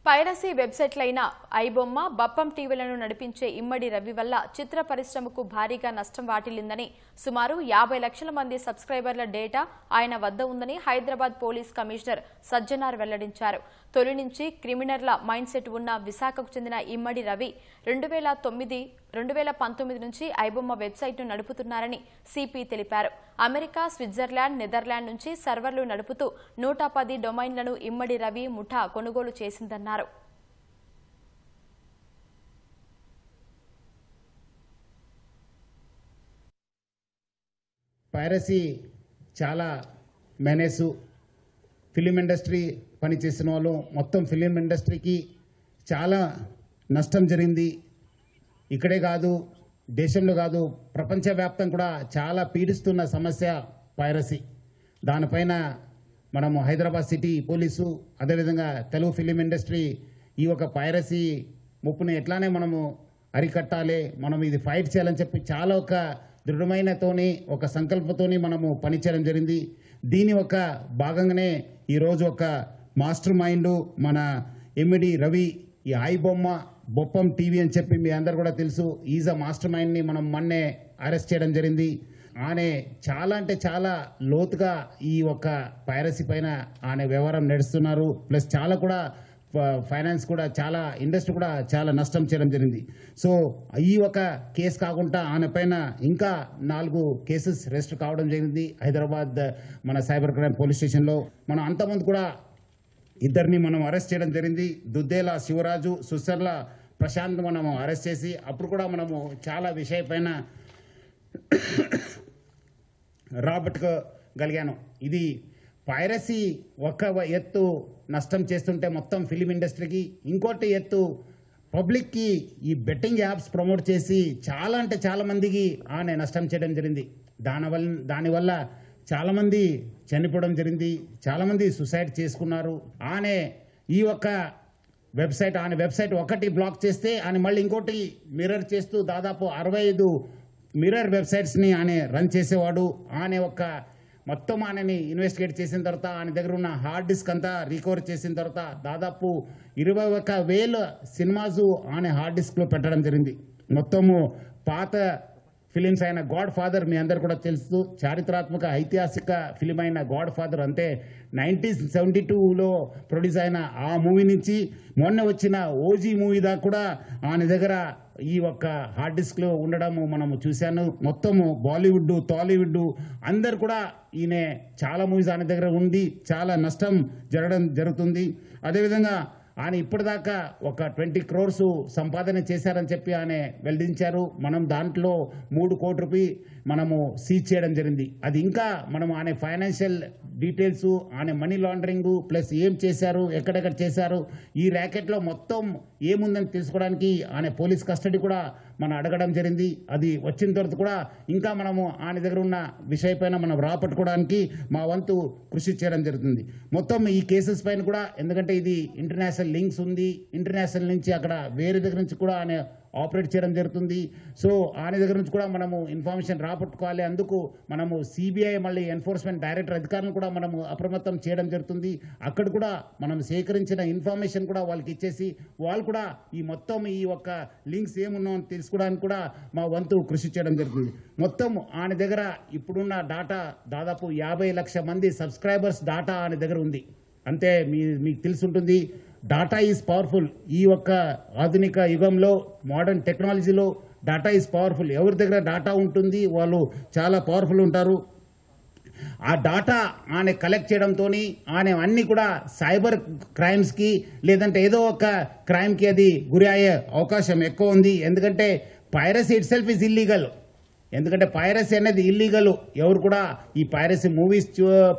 Piracy వెబ్సైట్లైన iBomma, Bappam టీవీలను నడిపించే ఇమ్మడి రవి వల్ల చిత్ర పరిశ్రమకు భారీగా నష్టం వాటిల్లిందని, సుమారు 50 లక్షల మంది సబ్స్క్రైబర్ల డేటా ఆయన వద్ద ఉందని హైదరాబాద్ పోలీస్ కమిషనర్ సజ్జనార్ వెల్లడించారు. తొలి నుంచి క్రిమినల్ల మైండ్ సెట్ ఉన్న విశాఖకు చెందిన ఇమ్మడి రవి 2019 నుంచి ఐబొమ్మ వెబ్సైట్ను నడుపుతున్నారని సిపి తెలిపారు. అమెరికా, స్విట్జర్లాండ్, నెదర్లాండ్ నుంచి సర్వర్లు నడుపుతూ 110 డొమైన్లను ఇమ్మడి రవి ముఠా కొనుగోలు చేసిందన్నారు. పైరసీ చాలా మేనేసు ఫిలిం ఇండస్ట్రీ పనిచేసిన వాళ్ళు మొత్తం ఫిలిం ఇండస్ట్రీకి చాలా నష్టం జరిగింది. ఇక్కడే కాదు, దేశంలో కాదు, ప్రపంచవ్యాప్తంగా కూడా చాలా పీడిస్తున్న సమస్య పైరసీ. దానిపైన మనము హైదరాబాద్ సిటీ పోలీసు, అదేవిధంగా తెలుగు ఫిలిం ఇండస్ట్రీ ఈ ఒక పైరసీ ముప్పుని ఎట్లానే మనము అరికట్టాలి, మనం ఇది ఫైట్ చేయాలని చెప్పి చాలా ఒక దృఢమైనతోని ఒక సంకల్పంతోని మనము పనిచేయడం జరిగింది. దీని ఒక భాగంగానే ఈరోజు ఒక మాస్టర్ మైండ్ మన ఇమ్మడి రవి ఈ ఐబొమ్మ, బొప్పం టీవీ అని చెప్పి మీ అందరు కూడా తెలుసు, ఈజ్ అ మాస్టర్ మైండ్ని మనం మొన్నే అరెస్ట్ చేయడం జరిగింది. ఆయన చాలా అంటే చాలా లోతుగా ఈ ఒక పైరసీ పైన ఆయన వ్యవహారం నడుస్తున్నారు. ప్లస్ చాలా కూడా ఫైనాన్స్ కూడా చాలా ఇండస్ట్రీ కూడా చాలా నష్టం చేయడం జరిగింది. సో ఈ ఒక కేసు కాకుండా ఆయన పైన ఇంకా 4 కేసెస్ రిజిస్టర్ కావడం జరిగింది హైదరాబాద్ మన సైబర్ క్రైమ్ పోలీస్ స్టేషన్లో. మనం అంతమంది కూడా ఇద్దరిని మనం అరెస్ట్ చేయడం జరిగింది. దుద్దేల శివరాజు, సుసర్ల ప్రశాంత్ మనము అరెస్ట్ చేసి అప్పుడు కూడా మనము చాలా విషయపైన రాబట్టుకోగలిగాను. ఇది పైరసీ ఒక ఎత్తు నష్టం చేస్తుంటే మొత్తం ఫిలిం ఇండస్ట్రీకి, ఇంకోటి ఎత్తు పబ్లిక్కి ఈ బెట్టింగ్ యాప్స్ ప్రమోట్ చేసి చాలా అంటే చాలా మందికి ఆయన నష్టం చేయడం జరిగింది. దానివల్ల చాలామంది చనిపోవడం జరిగింది, చాలామంది సూసైడ్ చేసుకున్నారు. ఆయన ఈ ఒక్క ఆయన వెబ్సైట్ ఒకటి బ్లాక్ చేస్తే ఆయన మళ్ళీ ఇంకోటి మిర్రర్ చేస్తూ దాదాపు 65 మిర్రర్ వెబ్సైట్స్ని ఆయన రన్ చేసేవాడు. ఆయన మొత్తం ఆయనని ఇన్వెస్టిగేట్ చేసిన తర్వాత ఆయన దగ్గర ఉన్న హార్డ్ డిస్క్ అంతా రికవర్ చేసిన తర్వాత దాదాపు 21,000 సినిమాస్ ఆయన హార్డ్ డిస్క్లో పెట్టడం జరిగింది. మొత్తము పాత ఫిలిమ్స్ అయిన గాడ్ ఫాదర్ మీ అందరు కూడా తెలుసు, చారిత్రాత్మక ఐతిహాసిక ఫిలిం అయిన గాడ్ ఫాదర్, అంటే 1972లో ప్రొడ్యూస్ అయిన ఆ మూవీ నుంచి మొన్న వచ్చిన ఓజీ మూవీ దాకా కూడా ఆయన దగ్గర ఈ ఒక్క హార్డ్ డిస్క్లో ఉండడము మనము చూశాను. మొత్తము బాలీవుడ్, టాలీవుడ్ అందరు కూడా ఈయన చాలా మూవీస్ ఆయన దగ్గర ఉండి చాలా నష్టం జరుగుతుంది. అదేవిధంగా ఆయన ఇప్పటిదాకా ఒక 20 crores సంపాదన చేశారని చెప్పి ఆయన వెల్లడించారు. మనం దాంట్లో 3 కోట్ల రూపాయలు మనము సీజ్ చేయడం జరిగింది. అది ఇంకా మనం ఆయన ఫైనాన్షియల్ డీటెయిల్స్, ఆయన మనీ లాండరింగ్ ప్లస్ ఏం చేశారు, ఎక్కడెక్కడ చేశారు, ఈ ర్యాకెట్లో మొత్తం ఏముందని తెలుసుకోవడానికి ఆయన పోలీస్ కస్టడీ కూడా మనం అడగడం జరిగింది. అది వచ్చిన తర్వాత కూడా ఇంకా మనము ఆయన దగ్గర ఉన్న విషయపైన మనం రాపట్టుకోవడానికి మా వంతు కృషి చేయడం జరుగుతుంది. మొత్తం ఈ కేసెస్ పైన కూడా, ఎందుకంటే ఇది ఇంటర్నేషనల్ లింక్స్ ఉంది, ఇంటర్నేషనల్ నుంచి అక్కడ వేరే దగ్గర నుంచి కూడా ఆయన ఆపరేట్ చేయడం జరుగుతుంది. సో ఆయన దగ్గర నుంచి కూడా మనము ఇన్ఫర్మేషన్ రాబట్టుకోవాలి. అందుకు మనము సిబిఐ మళ్ళీ ఎన్ఫోర్స్మెంట్ డైరెక్టర్ అధికారులను కూడా మనము అప్రమత్తం చేయడం జరుగుతుంది. అక్కడ కూడా మనం సేకరించిన ఇన్ఫర్మేషన్ కూడా వాళ్ళకి ఇచ్చేసి వాళ్ళు కూడా ఈ మొత్తం ఈ ఒక్క లింక్స్ ఏమున్నాయో తెలుసుకోవడానికి కూడా మా వంతు కృషి చేయడం జరుగుతుంది. మొత్తం ఆయన దగ్గర ఇప్పుడున్న డాటా దాదాపు 50 లక్షల మంది సబ్స్క్రైబర్స్ డాటా ఆయన దగ్గర ఉంది. అంతే మీకు తెలుసుంటుంది, డాటా ఈజ్ పవర్ఫుల్. ఈ ఒక్క ఆధునిక యుగంలో మోడర్న్ టెక్నాలజీలో డాటా ఈజ్ పవర్ఫుల్. ఎవరి దగ్గర డాటా ఉంటుంది వాళ్ళు చాలా పవర్ఫుల్ ఉంటారు. ఆ డాటా ఆయన కలెక్ట్ చేయడంతో ఆయన అన్ని కూడా సైబర్ క్రైమ్స్కి లేదంటే ఏదో ఒక క్రైమ్కి అది గురి అయ్యే అవకాశం ఎక్కువ ఉంది. ఎందుకంటే piracy it self is illegal. ఎందుకంటే పైరసీ అనేది ఇల్లీగల్. ఎవరు కూడా ఈ పైరసీ మూవీస్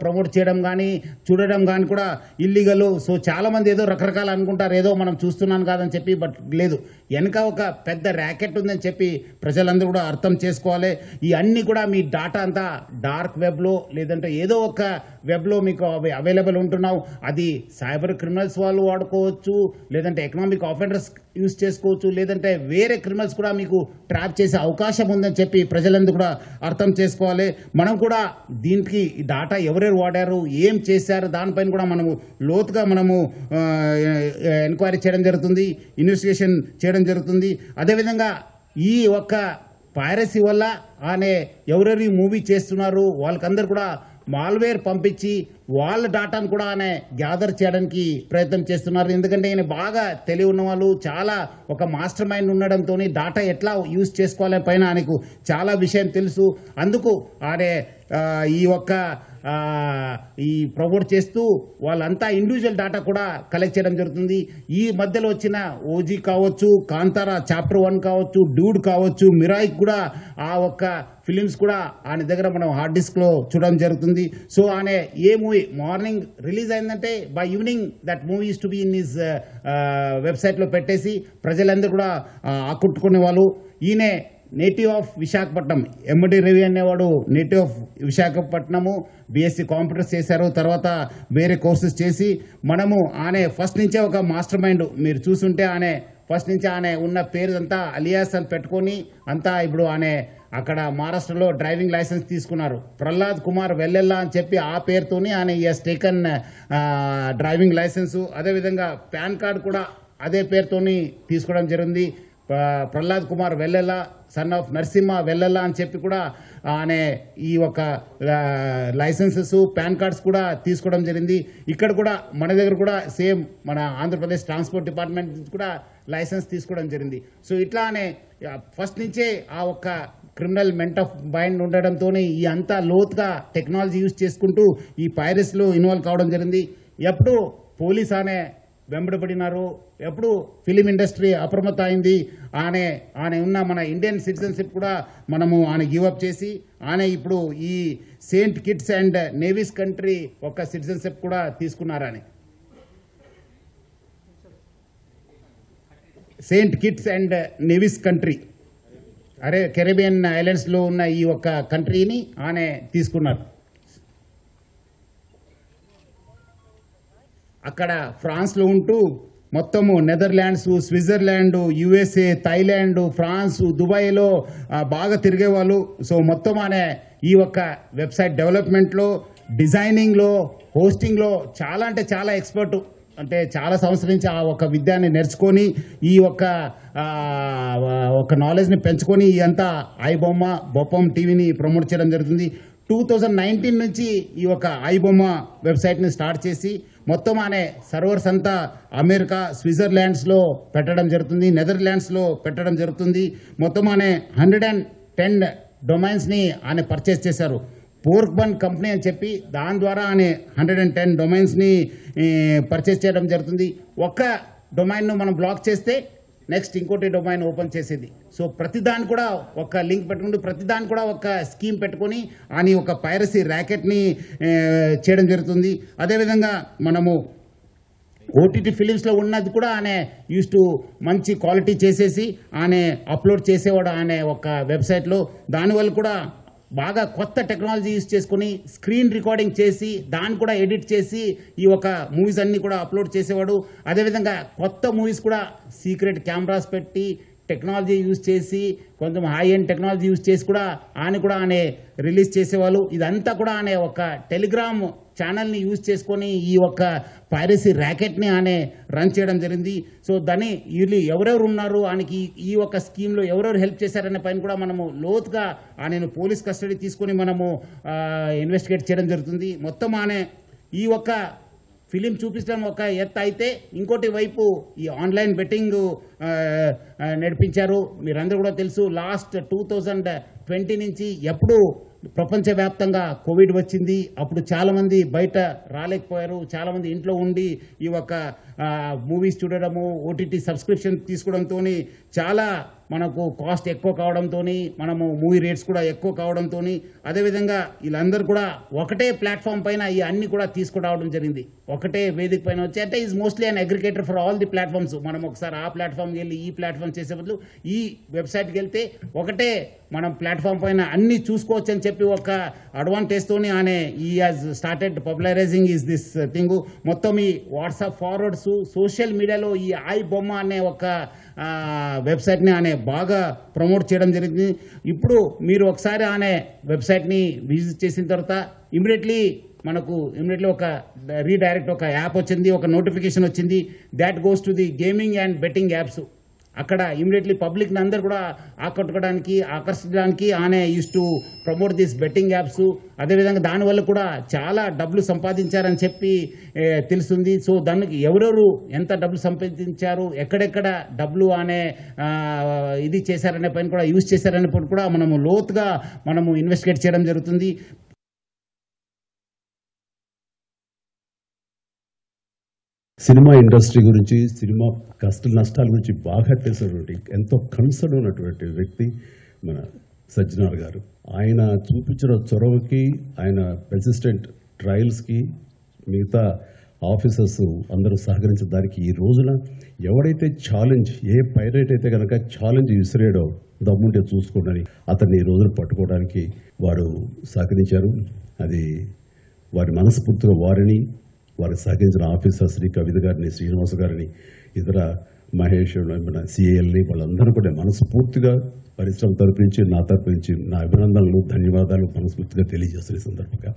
ప్రమోట్ చేయడం కానీ చూడడం కానీ కూడా ఇల్లీగల్. సో చాలామంది ఏదో రకరకాలు అనుకుంటారు, ఏదో మనం చూస్తున్నాను కాదని చెప్పి, బట్ లేదు, వెనక ఒక పెద్ద ర్యాకెట్ ఉందని చెప్పి ప్రజలందరూ కూడా అర్థం చేసుకోవాలి. ఈ అన్ని కూడా మీ డాటా అంతా డార్క్ వెబ్లో లేదంటే ఏదో ఒక వెబ్లో మీకు అవి అవైలబుల్ ఉంటున్నావు. అది సైబర్ క్రిమినల్స్ వాళ్ళు వాడుకోవచ్చు, లేదంటే ఎకనామిక్ ఆఫెండర్స్ యూజ్ చేసుకోవచ్చు, లేదంటే వేరే క్రిమినల్స్ కూడా మీకు ట్రాప్ చేసే అవకాశం ఉందని చెప్పి ప్రజలందరూ కూడా అర్థం చేసుకోవాలి. మనం కూడా దీనికి డాటా ఎవరెవరు వాడారు, ఏం చేశారు, దానిపైన కూడా మనము లోతుగా మనము ఎంక్వైరీ చేయడం జరుగుతుంది, ఇన్వెస్టిగేషన్ చేయడం జరుగుతుంది. అదేవిధంగా ఈ ఒక్క పైరసీ వల్ల అనే ఎవరెవరు మూవీ చేస్తున్నారు వాళ్ళకందరూ కూడా మాల్వేర్ పంపించి వాళ్ళ డాటాను కూడా ఆయన గ్యాదర్ చేయడానికి ప్రయత్నం చేస్తున్నారు. ఎందుకంటే ఈయన బాగా తెలివి ఉన్న వాళ్ళు, చాలా ఒక మాస్టర్ మైండ్ ఉండడంతో డాటా ఎట్లా యూజ్ చేసుకోవాలని పైన ఆయనకు చాలా విషయం తెలుసు. అందుకు ఆయన ఈ ప్రమోట్ చేస్తూ వాళ్ళంతా ఇండివిజువల్ డాటా కూడా కలెక్ట్ చేయడం జరుగుతుంది. ఈ మధ్యలో వచ్చిన ఓజీ కావచ్చు, కాంతారా చాప్టర్ 1 కావచ్చు, డ్యూడ్ కావచ్చు, మిరాయి కూడా ఆ ఒక్క ఫిలిమ్స్ కూడా ఆయన దగ్గర మనం హార్డ్ డిస్క్లో చూడడం జరుగుతుంది. సో ఆయన ఏ మూవీ మార్నింగ్ రిలీజ్ అయిందంటే by evening that movie use to be in his వెబ్సైట్లో పెట్టేసి ప్రజలందరూ కూడా ఆకట్టుకునే వాళ్ళు. ఈయనే నేటివ్ ఆఫ్ విశాఖపట్నం, ఎండి రవి అనేవాడు native of Visakhapatnam, BSc computers చేశారు. తర్వాత వేరే కోర్సెస్ చేసి మనము ఆయన ఫస్ట్ నుంచే ఒక మాస్టర్ మైండ్. మీరు చూస్తుంటే ఆయన ఫస్ట్ నుంచి ఆయన ఉన్న పేరు అంతా అలియాస్ అని పెట్టుకొని అంతా ఇప్పుడు ఆయన అక్కడ మహారాష్ట్రలో డ్రైవింగ్ లైసెన్స్ తీసుకున్నారు. ప్రహ్లాద్ కుమార్ వెల్లెల్లా అని చెప్పి ఆ పేరుతోని ఆయన ఎస్ టేకన్ డ్రైవింగ్ లైసెన్సు. అదేవిధంగా పాన్ కార్డు కూడా అదే పేరుతోని తీసుకోవడం జరిగింది. ప్రహ్లాద్ కుమార్ వెల్లెల్లా, సన్ ఆఫ్ నరసింహ వెల్లెల్లా అని చెప్పి కూడా ఆయన ఈ ఒక లైసెన్సెస్, పాన్ కార్డ్స్ కూడా తీసుకోవడం జరిగింది. ఇక్కడ కూడా మన దగ్గర కూడా సేమ్ మన ఆంధ్రప్రదేశ్ ట్రాన్స్పోర్ట్ డిపార్ట్మెంట్ నుంచి కూడా లైసెన్స్ తీసుకోవడం జరిగింది. సో ఇట్లానే ఫస్ట్ నుంచే ఆ ఒక్క క్రిమినల్ మెంట్ ఆఫ్ మైండ్ ఉండడంతో ఈ అంతా లోతుగా టెక్నాలజీ యూజ్ చేసుకుంటూ ఈ పైరసీలో ఇన్వాల్వ్ కావడం జరిగింది. ఎప్పుడు పోలీస్ అనే వెంబడబడినారు, ఎప్పుడు ఫిలిం ఇండస్ట్రీ అప్రమత్తం అయింది. ఆయన ఉన్న మన ఇండియన్ సిటిజన్షిప్ కూడా మనము ఆయన గివప్ చేసి ఆయన ఇప్పుడు ఈ Saint Kitts and Nevis country ఒక సిటిజన్షిప్ కూడా తీసుకున్నారని. Saint Kitts and Nevis country, Caribbean ఐలాండ్స్లో ఉన్న ఈ ఒక కంట్రీని ఆయన తీసుకున్నారు. అక్కడ ఫ్రాన్స్లో ఉంటూ మొత్తము Netherlands, Switzerland, USA, Thailand, France, దుబాయ్లో బాగా తిరిగేవాళ్ళు. సో మొత్తం అనే ఈ ఒక్క వెబ్సైట్ డెవలప్మెంట్లో, డిజైనింగ్లో, హోస్టింగ్లో చాలా అంటే చాలా ఎక్స్పర్ట్. అంటే చాలా సంవత్సరం నుంచి ఆ ఒక విద్యాన్ని నేర్చుకొని ఈ ఒక నాలెడ్జ్ని పెంచుకొని ఈ అంతా ఐబొమ్మ బొప్పం టీవీని ప్రమోట్ చేయడం జరుగుతుంది. 2019 నుంచి ఈ ఒక ఐబొమ్మ వెబ్సైట్ని స్టార్ట్ చేసి మొత్తం అనే సర్వర్స్ అంతా అమెరికా, స్విట్జర్లాండ్స్లో పెట్టడం జరుగుతుంది, నెదర్లాండ్స్లో పెట్టడం జరుగుతుంది. మొత్తం అనే 110 డొమైన్స్ని ఆయన పర్చేస్ చేశారు. పోర్క్ బన్ కంపెనీ అని చెప్పి దాని ద్వారా ఆయన 110 డొమైన్స్ని పర్చేస్ చేయడం జరుగుతుంది. ఒక్క డొమైన్ను మనం బ్లాక్ చేస్తే నెక్స్ట్ ఇంకోటి డొమైన్ ఓపెన్ చేసేది. సో ప్రతిదాన్ని కూడా ఒక లింక్ పెట్టుకుంటూ ప్రతిదాన్ని కూడా ఒక స్కీమ్ పెట్టుకొని అని ఒక పైరసీ ర్యాకెట్ని చేయడం జరుగుతుంది. అదేవిధంగా మనము ఓటీటీ ఫిలిమ్స్లో ఉన్నది కూడా ఆయన యూస్ టు మంచి క్వాలిటీ చేసేసి ఆయన అప్లోడ్ చేసేవాడు ఆయన ఒక వెబ్సైట్లో. దానివల్ల కూడా బాగా కొత్త టెక్నాలజీ యూజ్ చేసుకుని స్క్రీన్ రికార్డింగ్ చేసి దాన్ని కూడా ఎడిట్ చేసి ఈ ఒక మూవీస్ అన్నీ కూడా అప్లోడ్ చేసేవాడు. అదేవిధంగా కొత్త మూవీస్ కూడా సీక్రెట్ కెమెరాస్ పెట్టి టెక్నాలజీ యూజ్ చేసి కొంచెం హై ఎండ్ టెక్నాలజీ యూజ్ చేసి కూడా ఆయన రిలీజ్ చేసేవాళ్ళు. ఇదంతా కూడా ఆయన ఒక టెలిగ్రామ్ ఛానల్ని యూజ్ చేసుకొని ఈ ఒక పైరసీ ర్యాకెట్ని ఆయన రన్ చేయడం జరిగింది. సో దాన్ని వీళ్ళు ఎవరెవరు ఉన్నారు, ఆయనకి ఈ ఒక స్కీమ్లో ఎవరెవరు హెల్ప్ చేశారనే పైన కూడా మనము లోతుగా ఆయనను పోలీస్ కస్టడీ తీసుకొని మనము ఇన్వెస్టిగేట్ చేయడం జరుగుతుంది. మొత్తం ఆయన ఈ ఒక ఫిలిం చూపించడం ఒక ఎత్తు అయితే ఇంకోటి వైపు ఈ ఆన్లైన్ బెట్టింగ్ నడిపించారు. మీరందరూ కూడా తెలుసు, లాస్ట్ 2020 నుంచి ఎప్పుడు ప్రపంచవ్యాప్తంగా కోవిడ్ వచ్చింది. అప్పుడు చాలామంది బయట రాలేకపోయారు, చాలామంది ఇంట్లో ఉండి ఈ ఒక మూవీస్ చూడడము, ఓటీటీ సబ్స్క్రిప్షన్ తీసుకోవడంతో చాలా మనకు కాస్ట్ ఎక్కువ కావడంతో మనము మూవీ రేట్స్ కూడా ఎక్కువ కావడంతో అదేవిధంగా వీళ్ళందరూ కూడా ఒకటే ప్లాట్ఫామ్ పైన ఈ అన్ని కూడా తీసుకురావడం జరిగింది. ఒకటే వేదిక పైన వచ్చి అంటే is mostly an aggregator for all the platforms. మనం ఒకసారి ఆ ప్లాట్ఫామ్కి వెళ్ళి ఈ ప్లాట్ఫామ్ చేసే బదులు ఈ వెబ్సైట్కి వెళ్తే ఒకటే మనం ప్లాట్ఫామ్ పైన అన్ని చూసుకోవచ్చు అని చెప్పి ఒక అడ్వాంటేజ్తోనే ఆయన ఈ has started popularising is this thing. మొత్తం ఈ వాట్సాప్ ఫార్వర్డ్స్ సోషల్ మీడియాలో ఈ ఐ బొమ్మ అనే ఒక వెబ్సైట్ని ఆయన బాగా ప్రమోట్ చేయడం జరిగింది. ఇప్పుడు మీరు ఒకసారి ఆయన వెబ్సైట్ని విజిట్ చేసిన తర్వాత ఇమీడియట్లీ ఒక రీడైరెక్ట్ ఒక యాప్ వచ్చింది, ఒక నోటిఫికేషన్ వచ్చింది. That goes to the gaming and betting apps. అక్కడ ఇమీడియట్లీ పబ్లిక్ని అందరు కూడా ఆకర్షించడానికి ఆయన use to promote this betting apps. అదేవిధంగా దానివల్ల కూడా చాలా డబ్బులు సంపాదించారని చెప్పి తెలుస్తుంది. సో దానికి ఎవరెవరు ఎంత డబ్బులు సంపాదించారు, ఎక్కడెక్కడ డబ్బులు అనే ఇది చేశారనే పైన కూడా యూజ్ చేశారనే పైన కూడా మనము లోతుగా ఇన్వెస్టిగేట్ చేయడం జరుగుతుంది. సినిమా ఇండస్ట్రీ గురించి, సినిమా కష్ట నష్టాల గురించి బాగా తెలిసినటువంటి, ఎంతో కన్సర్న్ ఉన్నటువంటి వ్యక్తి మన సజ్జనార్ గారు. ఆయన చూపించిన చొరవకి, ఆయన పెర్సిస్టెంట్ ట్రయల్స్కి మిగతా ఆఫీసర్స్ అందరూ సహకరించిన దానికి ఈ రోజున ఎవడైతే ఛాలెంజ్, ఏ పైరేట్ అయితే కనుక ఛాలెంజ్ విసిరేడో దమ్ముంటే చూసుకోండి అతన్ని ఈ రోజున పట్టుకోవడానికి వారు సహకరించారు. అది వారి మనస్ఫూర్తిగా వారిని, వారికి సహకరించిన ఆఫీసర్స్ని, కవిత గారిని, శ్రీనివాస గారిని, ఇతర మహేష్, మన సిఏఎల్ని, వాళ్ళందరూ కూడా మనస్ఫూర్తిగా పరిశ్రమ తరపు నుంచి, నా తరపు నుంచి నా అభినందనలు, ధన్యవాదాలు మనస్ఫూర్తిగా తెలియజేస్తున్న సందర్భంగా